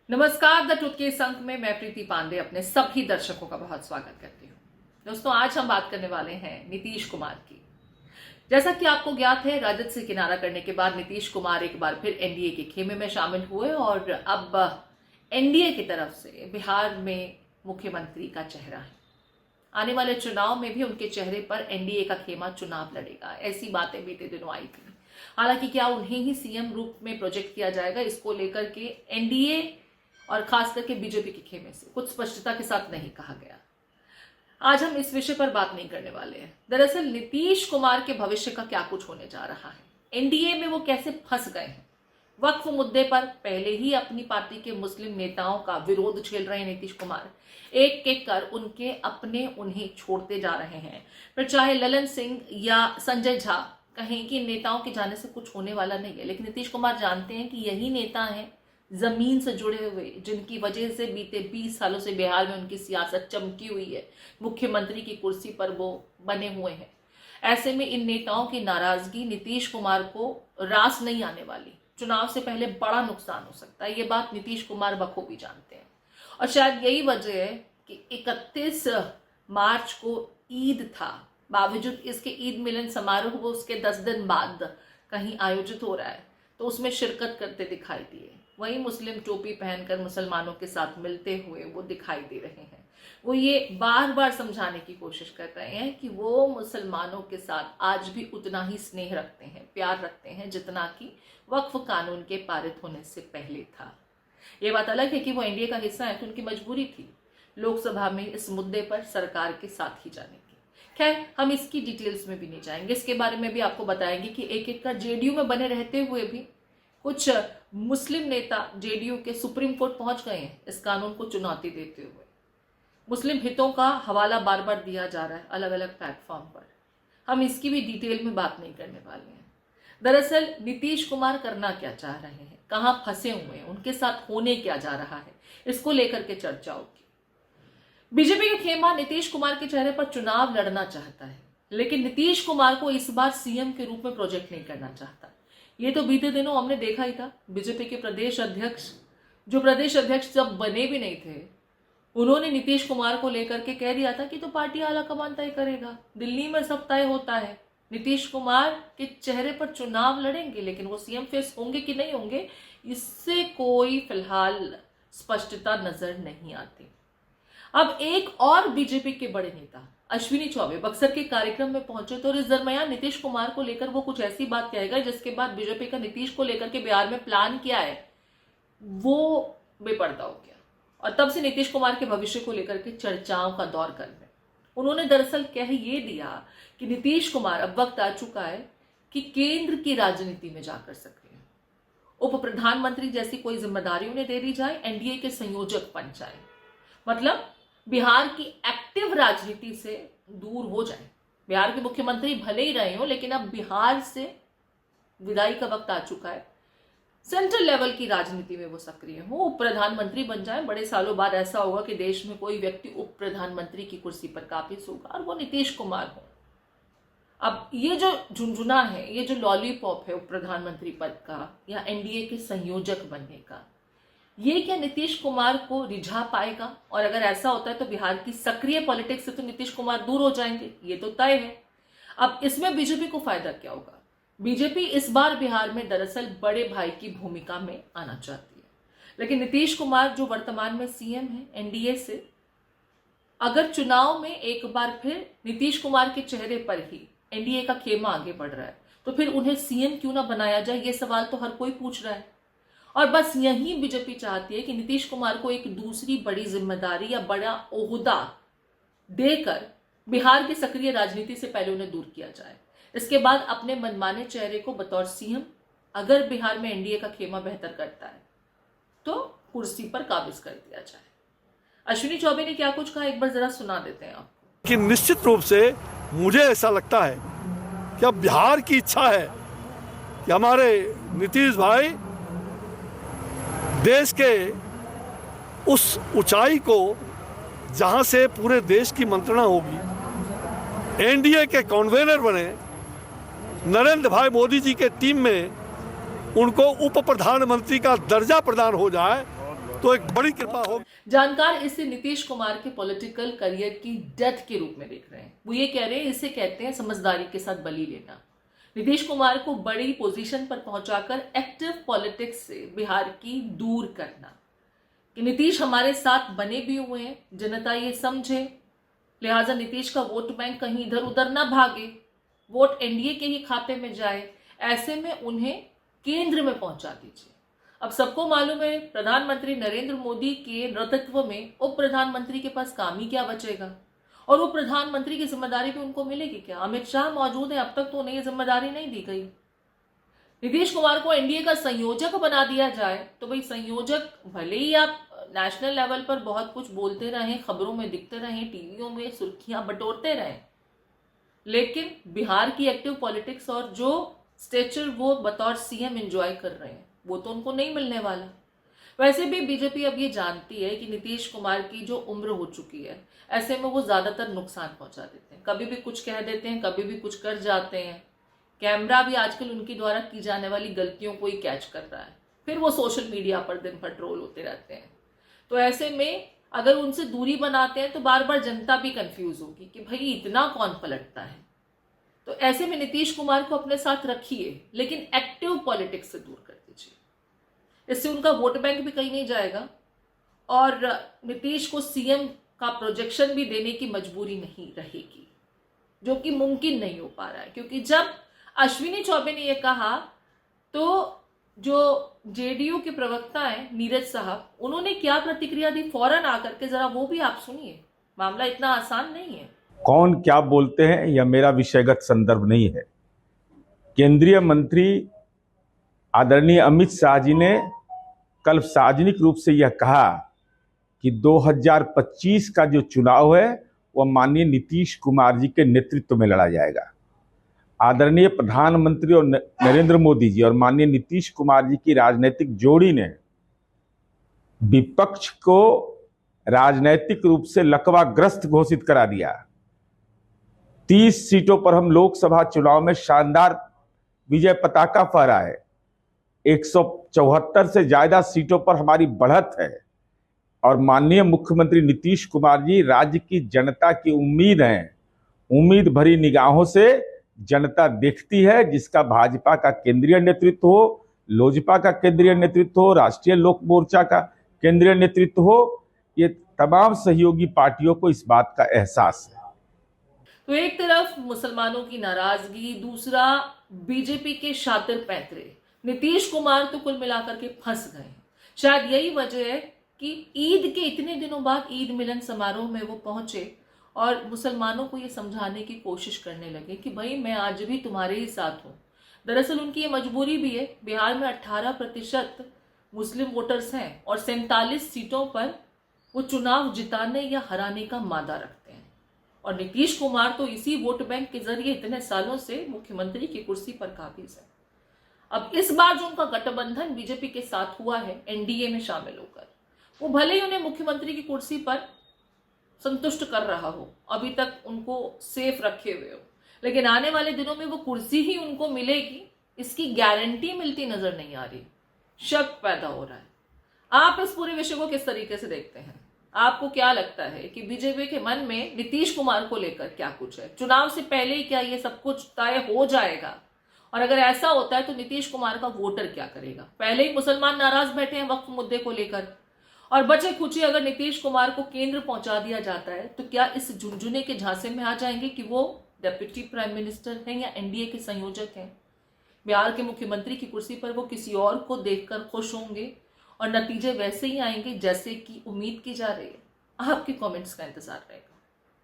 नमस्कार। The truth के इस अंक में मैं प्रीति पांडे अपने सभी दर्शकों का बहुत स्वागत करती हूँ। दोस्तों, आज हम बात करने वाले हैं नीतीश कुमार की। जैसा कि आपको ज्ञात है, राजद से किनारा करने के बाद नीतीश कुमार एक बार फिर एनडीए के खेमे में शामिल हुए और अब एनडीए की तरफ से बिहार में मुख्यमंत्री का चेहरा है। आने वाले चुनाव में भी उनके चेहरे पर एनडीए का खेमा चुनाव लड़ेगा, ऐसी बातें बीते दिनों आई थी। हालांकि क्या उन्हें ही सीएम रूप में प्रोजेक्ट किया जाएगा, इसको लेकर के एनडीए और खास करके बीजेपी के खेमे से कुछ स्पष्टता के साथ नहीं कहा गया। आज हम इस विषय पर बात नहीं करने वाले हैं। दरअसल नीतीश कुमार के भविष्य का क्या कुछ होने जा रहा है, एनडीए में वो कैसे फंस गए हैं, वक्फ मुद्दे पर पहले ही अपनी पार्टी के मुस्लिम नेताओं का विरोध झेल रहे हैं नीतीश कुमार। एक एक कर उनके अपने उन्हें छोड़ते जा रहे हैं। फिर चाहे ललन सिंह या संजय झा कहें कि नेताओं के जाने से कुछ होने वाला नहीं है, लेकिन नीतीश कुमार जानते हैं कि यही नेता हैं जमीन से जुड़े हुए, जिनकी वजह से बीते 20 सालों से बिहार में उनकी सियासत चमकी हुई है। मुख्यमंत्री की कुर्सी पर वो बने हुए हैं। ऐसे में इन नेताओं की नाराजगी नीतीश कुमार को रास नहीं आने वाली। चुनाव से पहले बड़ा नुकसान हो सकता है, ये बात नीतीश कुमार बखूबी जानते हैं। और शायद यही वजह है कि 31 मार्च को ईद था, बावजूद इसके ईद मिलन समारोह वो उसके 10 दिन बाद कहीं आयोजित हो रहा है, तो उसमें शिरकत करते दिखाई दिए। वहीं मुस्लिम टोपी पहनकर मुसलमानों के साथ मिलते हुए वो दिखाई दे रहे हैं। वो ये बार बार समझाने की कोशिश कर रहे हैं कि वो मुसलमानों के साथ आज भी उतना ही स्नेह रखते हैं, प्यार रखते हैं, जितना कि वक्फ कानून के पारित होने से पहले था। ये बात अलग है कि वो एनडीए का हिस्सा है, तो उनकी मजबूरी थी लोकसभा में इस मुद्दे पर सरकार के साथ ही जाने की। खैर, हम इसकी डिटेल्स में भी नहीं जाएंगे। इसके बारे में भी आपको बताएंगे कि एक एक कर जेडीयू में बने रहते हुए भी कुछ मुस्लिम नेता जेडीयू के सुप्रीम कोर्ट पहुंच गए हैं इस कानून को चुनौती देते हुए। मुस्लिम हितों का हवाला बार बार दिया जा रहा है अलग अलग प्लेटफॉर्म पर। हम इसकी भी डिटेल में बात नहीं करने वाले हैं। दरअसल नीतीश कुमार करना क्या चाह रहे हैं, कहां फंसे हुए हैं, उनके साथ होने क्या जा रहा है, इसको लेकर के चर्चा होगी। बीजेपी का खेमा नीतीश कुमार के चेहरे पर चुनाव लड़ना चाहता है, लेकिन नीतीश कुमार को इस बार सीएम के रूप में प्रोजेक्ट नहीं करना चाहता। ये तो बीते दिनों हमने देखा ही था। बीजेपी के प्रदेश अध्यक्ष जब बने भी नहीं थे, उन्होंने नीतीश कुमार को लेकर के कह दिया था कि तो पार्टी आला कमान तय करेगा, दिल्ली में सब तय होता है। नीतीश कुमार के चेहरे पर चुनाव लड़ेंगे, लेकिन वो सीएम फेस होंगे कि नहीं होंगे, इससे कोई फिलहाल स्पष्टता नजर नहीं आती। अब एक और बीजेपी के बड़े नेता अश्विनी चौबे बक्सर के कार्यक्रम में पहुंचे, तो इस दरमियान नीतीश कुमार को लेकर वो कुछ ऐसी बात कहेगा जिसके बाद बीजेपी का नीतीश को लेकर के बिहार में प्लान किया है वो बेपर्दा हो गया। और तब से नीतीश कुमार के भविष्य को लेकर के चर्चाओं का दौर कर रहे। उन्होंने दरअसल कह ये दिया कि नीतीश कुमार अब वक्त आ चुका है कि केंद्र की राजनीति में जाकर सक्रिय, उप प्रधानमंत्री जैसी कोई जिम्मेदारी उन्हें दे दी जाए, एनडीए के संयोजक बन जाए, मतलब बिहार की एक्टिव राजनीति से दूर हो जाए। बिहार के मुख्यमंत्री भले ही रहे हो, लेकिन अब बिहार से विदाई का वक्त आ चुका है। सेंट्रल लेवल की राजनीति में वो सक्रिय हो, उप प्रधानमंत्री बन जाए। बड़े सालों बाद ऐसा होगा कि देश में कोई व्यक्ति उप प्रधानमंत्री की कुर्सी पर काबिज होगा और वो नीतीश कुमार हो। अब ये जो झुंझुना है, ये जो लॉलीपॉप है उप प्रधानमंत्री पद का या एनडीए के संयोजक बनने का, ये क्या नीतीश कुमार को रिझा पाएगा? और अगर ऐसा होता है तो बिहार की सक्रिय पॉलिटिक्स से तो नीतीश कुमार दूर हो जाएंगे, ये तो तय है। अब इसमें बीजेपी को फायदा क्या होगा? बीजेपी इस बार बिहार में दरअसल बड़े भाई की भूमिका में आना चाहती है, लेकिन नीतीश कुमार जो वर्तमान में सीएम है एनडीए से, अगर चुनाव में एक बार फिर नीतीश कुमार के चेहरे पर ही एनडीए का खेमा आगे बढ़ रहा है, तो फिर उन्हें सीएम क्यों ना बनाया जाए? ये सवाल तो हर कोई पूछ रहा है। और बस यही बीजेपी चाहती है कि नीतीश कुमार को एक दूसरी बड़ी जिम्मेदारी या बड़ा ओहदा देकर बिहार की सक्रिय राजनीति से पहले उन्हें दूर किया जाए। इसके बाद अपने मनमाने चेहरे को बतौर सीएम, अगर बिहार में एनडीए का खेमा बेहतर करता है, तो कुर्सी पर काबिज कर दिया जाए। अश्विनी चौबे ने क्या कुछ कहा, एक बार जरा सुना देते हैं आपको। कि निश्चित रूप से मुझे ऐसा लगता है कि अब बिहार की इच्छा है कि हमारे नीतीश भाई देश के उस ऊंचाई को जहां से पूरे देश की मंत्रणा होगी, एनडीए के कन्वीनर बने, नरेंद्र भाई मोदी जी के टीम में उनको उप प्रधानमंत्री का दर्जा प्रदान हो जाए तो एक बड़ी कृपा होगी। जानकार इसे नीतीश कुमार के पॉलिटिकल करियर की डेथ के रूप में देख रहे हैं। वो ये कह रहे हैं, इसे कहते हैं समझदारी के साथ बलि लेना। नीतीश कुमार को बड़ी पोजीशन पर पहुंचाकर एक्टिव पॉलिटिक्स से बिहार की दूर करना, कि नीतीश हमारे साथ बने भी हुए हैं, जनता ये समझे, लिहाजा नीतीश का वोट बैंक कहीं इधर उधर ना भागे, वोट एनडीए के ही खाते में जाए, ऐसे में उन्हें केंद्र में पहुंचा दीजिए। अब सबको मालूम है प्रधानमंत्री नरेंद्र मोदी के नेतृत्व में उप प्रधानमंत्री के पास काम ही क्या बचेगा, और वो प्रधानमंत्री की जिम्मेदारी भी उनको मिलेगी क्या? अमित शाह मौजूद है, अब तक तो उन्हें ये जिम्मेदारी नहीं दी गई। नीतीश कुमार को एनडीए का संयोजक बना दिया जाए तो भाई संयोजक, भले ही आप नेशनल लेवल पर बहुत कुछ बोलते रहें, खबरों में दिखते रहें, टीवियों में सुर्खियां बटोरते रहें, लेकिन बिहार की एक्टिव पॉलिटिक्स और जो स्टेचर वो बतौर सीएम एंजॉय कर रहे हैं वो तो उनको नहीं मिलने वाला। वैसे भी बीजेपी अब ये जानती है कि नीतीश कुमार की जो उम्र हो चुकी है, ऐसे में वो ज्यादातर नुकसान पहुंचा देते हैं, कभी भी कुछ कह देते हैं, कभी भी कुछ कर जाते हैं। कैमरा भी आजकल उनकी द्वारा की जाने वाली गलतियों को ही कैच कर रहा है, फिर वो सोशल मीडिया पर दिन भर ट्रोल होते रहते हैं। तो ऐसे में अगर उनसे दूरी बनाते हैं तो बार बार जनता भी कंफ्यूज होगी कि भाई इतना कौन पलटता है। तो ऐसे में नीतीश कुमार को अपने साथ रखिए, लेकिन एक्टिव पॉलिटिक्स से दूर कर दीजिए। इससे उनका वोट बैंक भी कहीं नहीं जाएगा और नीतीश को सीएम का प्रोजेक्शन भी देने की मजबूरी नहीं रहेगी, जो कि मुमकिन नहीं हो पा रहा है। क्योंकि जब अश्विनी चौबे ने यह कहा तो जो जेडीयू के प्रवक्ता हैं नीरज साहब, उन्होंने क्या प्रतिक्रिया दी फौरन आकर के, जरा वो भी आप सुनिए। मामला इतना आसान नहीं है। कौन क्या बोलते हैं यह मेरा विषयगत संदर्भ नहीं है। केंद्रीय मंत्री आदरणीय अमित शाह जी ने कल सार्वजनिक रूप से यह कहा कि 2025 का जो चुनाव है वह माननीय नीतीश कुमार जी के नेतृत्व में लड़ा जाएगा। आदरणीय प्रधानमंत्री और नरेंद्र मोदी जी और माननीय नीतीश कुमार जी की राजनीतिक जोड़ी ने विपक्ष को राजनीतिक रूप से लकवाग्रस्त घोषित करा दिया। 30 सीटों पर हम लोकसभा चुनाव में शानदार विजय पताका फहराए। 174 से ज्यादा सीटों पर हमारी बढ़त है और माननीय मुख्यमंत्री नीतीश कुमार जी राज्य की जनता की उम्मीद है। उम्मीद भरी निगाहों से जनता देखती है, जिसका भाजपा का केंद्रीय नेतृत्व हो, लोजपा का केंद्रीय नेतृत्व हो, राष्ट्रीय लोक मोर्चा का केंद्रीय नेतृत्व हो, ये तमाम सहयोगी पार्टियों को इस बात का एहसास है। तो एक तरफ मुसलमानों की नाराजगी, दूसरा बीजेपी के शातिर पैंतरे, नीतीश कुमार तो कुल मिलाकर के फंस गए। शायद यही वजह है कि ईद के इतने दिनों बाद ईद मिलन समारोह में वो पहुंचे और मुसलमानों को ये समझाने की कोशिश करने लगे कि भाई मैं आज भी तुम्हारे ही साथ हूँ। दरअसल उनकी ये मजबूरी भी है, बिहार में 18% मुस्लिम वोटर्स हैं और 47 सीटों पर वो चुनाव जिताने या हराने का मादा रखते हैं, और नीतीश कुमार तो इसी वोट बैंक के जरिए इतने सालों से मुख्यमंत्री की कुर्सी पर काबिज है। अब इस बार जो उनका गठबंधन बीजेपी के साथ हुआ है एनडीए में शामिल होकर, वो भले ही उन्हें मुख्यमंत्री की कुर्सी पर संतुष्ट कर रहा हो, अभी तक उनको सेफ रखे हुए हो, लेकिन आने वाले दिनों में वो कुर्सी ही उनको मिलेगी इसकी गारंटी मिलती नजर नहीं आ रही। शक पैदा हो रहा है। आप इस पूरे विषय को किस तरीके से देखते हैं? आपको क्या लगता है कि बीजेपी के मन में नीतीश कुमार को लेकर क्या कुछ है? चुनाव से पहले ही क्या ये सब कुछ तय हो जाएगा? और अगर ऐसा होता है तो नीतीश कुमार का वोटर क्या करेगा? पहले ही मुसलमान नाराज बैठे हैं वक्फ मुद्दे को लेकर, और बचे खुचे अगर नीतीश कुमार को केंद्र पहुंचा दिया जाता है तो क्या इस झुनझुने के झांसे में आ जाएंगे कि वो डेप्यूटी प्राइम मिनिस्टर हैं या एनडीए के संयोजक हैं? बिहार के मुख्यमंत्री की कुर्सी पर वो किसी और को देखकर खुश होंगे और नतीजे वैसे ही आएंगे जैसे कि उम्मीद की जा रही है। आपके कमेंट्स का इंतजार रहेगा।